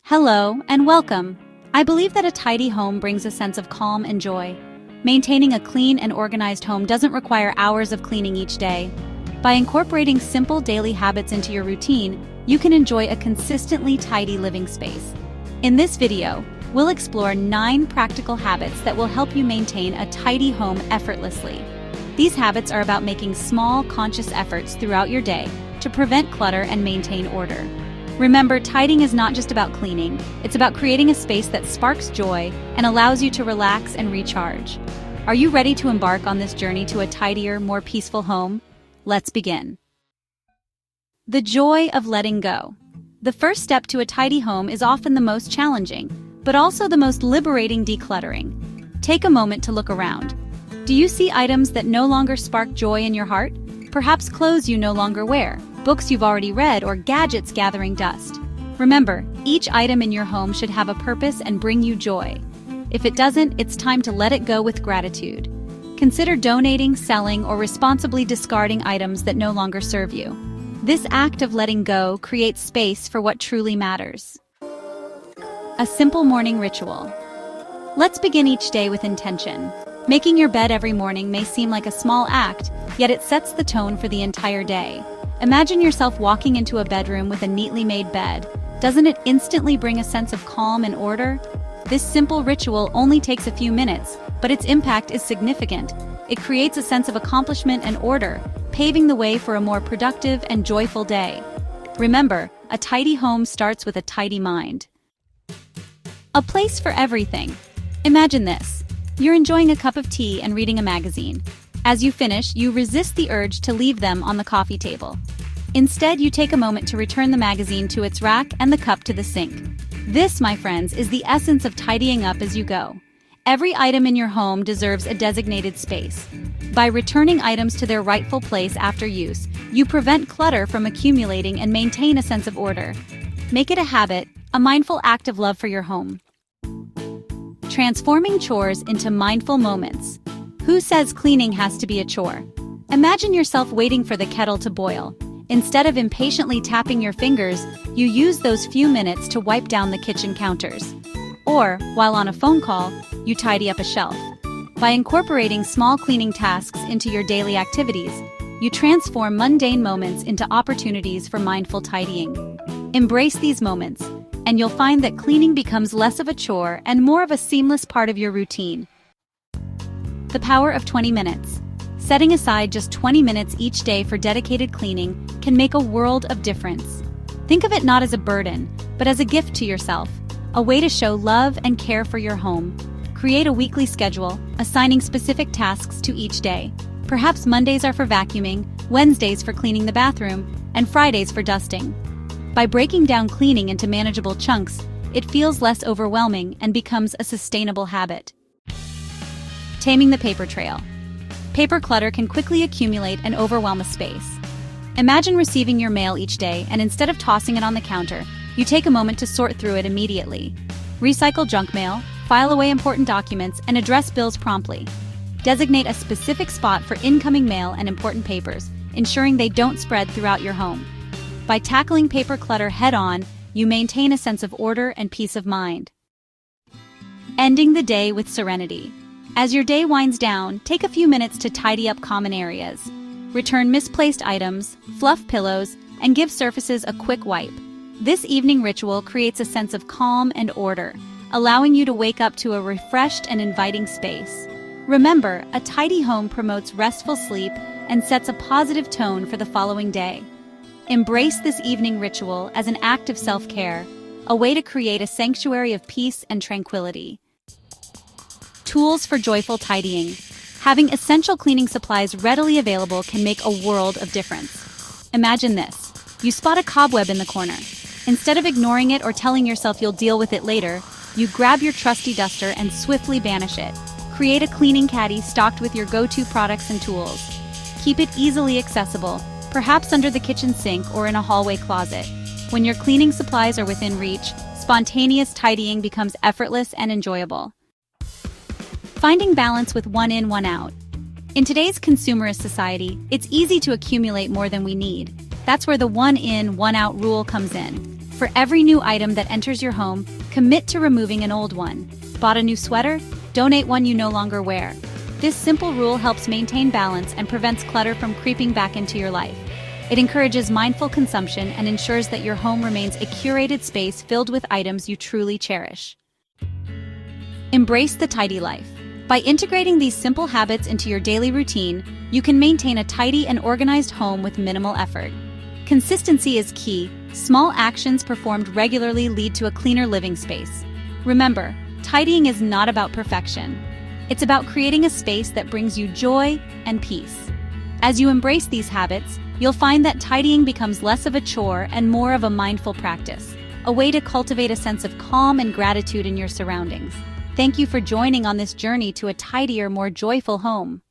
Hello and welcome. I believe that a tidy home brings a sense of calm and joy. Maintaining a clean and organized home doesn't require hours of cleaning each day. By incorporating simple daily habits into your routine, you can enjoy a consistently tidy living space. In this video, we'll explore 9 practical habits that will help you maintain a tidy home effortlessly. These habits are about making small, conscious efforts throughout your day to prevent clutter and maintain order. Remember, tidying is not just about cleaning, it's about creating a space that sparks joy and allows you to relax and recharge. Are you ready to embark on this journey to a tidier, more peaceful home? Let's begin. The joy of letting go. The first step to a tidy home is often the most challenging, but also the most liberating. Decluttering. Take a moment to look around. Do you see items that no longer spark joy in your heart? Perhaps clothes you no longer wear, books you've already read, or gadgets gathering dust. Remember, each item in your home should have a purpose and bring you joy. If it doesn't, it's time to let it go with gratitude. Consider donating, selling, or responsibly discarding items that no longer serve you. This act of letting go creates space for what truly matters. A simple morning ritual. Let's begin each day with intention. Making your bed every morning may seem like a small act, yet it sets the tone for the entire day. Imagine yourself walking into a bedroom with a neatly made bed. Doesn't it instantly bring a sense of calm and order? This simple ritual only takes a few minutes, but its impact is significant. It creates a sense of accomplishment and order, paving the way for a more productive and joyful day. Remember, a tidy home starts with a tidy mind. A place for everything. Imagine this. You're enjoying a cup of tea and reading a magazine. As you finish, you resist the urge to leave them on the coffee table. Instead, you take a moment to return the magazine to its rack and the cup to the sink. This, my friends, is the essence of tidying up as you go. Every item in your home deserves a designated space. By returning items to their rightful place after use, you prevent clutter from accumulating and maintain a sense of order. Make it a habit, a mindful act of love for your home. Transforming chores into mindful moments. Who says cleaning has to be a chore? Imagine yourself waiting for the kettle to boil. Instead of impatiently tapping your fingers, you use those few minutes to wipe down the kitchen counters. Or, while on a phone call, you tidy up a shelf. By incorporating small cleaning tasks into your daily activities, you transform mundane moments into opportunities for mindful tidying. Embrace these moments, and you'll find that cleaning becomes less of a chore and more of a seamless part of your routine. The power of 20 minutes. Setting aside just 20 minutes each day for dedicated cleaning can make a world of difference. Think of it not as a burden, but as a gift to yourself, a way to show love and care for your home. Create a weekly schedule, assigning specific tasks to each day. Perhaps Mondays are for vacuuming, Wednesdays for cleaning the bathroom, and Fridays for dusting. By breaking down cleaning into manageable chunks, it feels less overwhelming and becomes a sustainable habit. Taming the paper trail. Paper clutter can quickly accumulate and overwhelm a space. Imagine receiving your mail each day, and instead of tossing it on the counter, you take a moment to sort through it immediately. Recycle junk mail, file away important documents, and address bills promptly. Designate a specific spot for incoming mail and important papers, ensuring they don't spread throughout your home. By tackling paper clutter head-on, you maintain a sense of order and peace of mind. Ending the day with serenity. As your day winds down, take a few minutes to tidy up common areas. Return misplaced items, fluff pillows, and give surfaces a quick wipe. This evening ritual creates a sense of calm and order, allowing you to wake up to a refreshed and inviting space. Remember, a tidy home promotes restful sleep and sets a positive tone for the following day. Embrace this evening ritual as an act of self-care, a way to create a sanctuary of peace and tranquility. Tools for joyful tidying. Having essential cleaning supplies readily available can make a world of difference. Imagine this. You spot a cobweb in the corner. Instead of ignoring it or telling yourself you'll deal with it later, you grab your trusty duster and swiftly banish it. Create a cleaning caddy stocked with your go-to products and tools. Keep it easily accessible, perhaps under the kitchen sink or in a hallway closet. When your cleaning supplies are within reach, spontaneous tidying becomes effortless and enjoyable. Finding balance with one in, one out. In today's consumerist society, it's easy to accumulate more than we need. That's where the one in, one out rule comes in. For every new item that enters your home, commit to removing an old one. Bought a new sweater? Donate one you no longer wear. This simple rule helps maintain balance and prevents clutter from creeping back into your life. It encourages mindful consumption and ensures that your home remains a curated space filled with items you truly cherish. Embrace the tidy life. By integrating these simple habits into your daily routine, you can maintain a tidy and organized home with minimal effort. Consistency is key. Small actions performed regularly lead to a cleaner living space. Remember, tidying is not about perfection. It's about creating a space that brings you joy and peace. As you embrace these habits, you'll find that tidying becomes less of a chore and more of a mindful practice, a way to cultivate a sense of calm and gratitude in your surroundings. Thank you for joining on this journey to a tidier, more joyful home.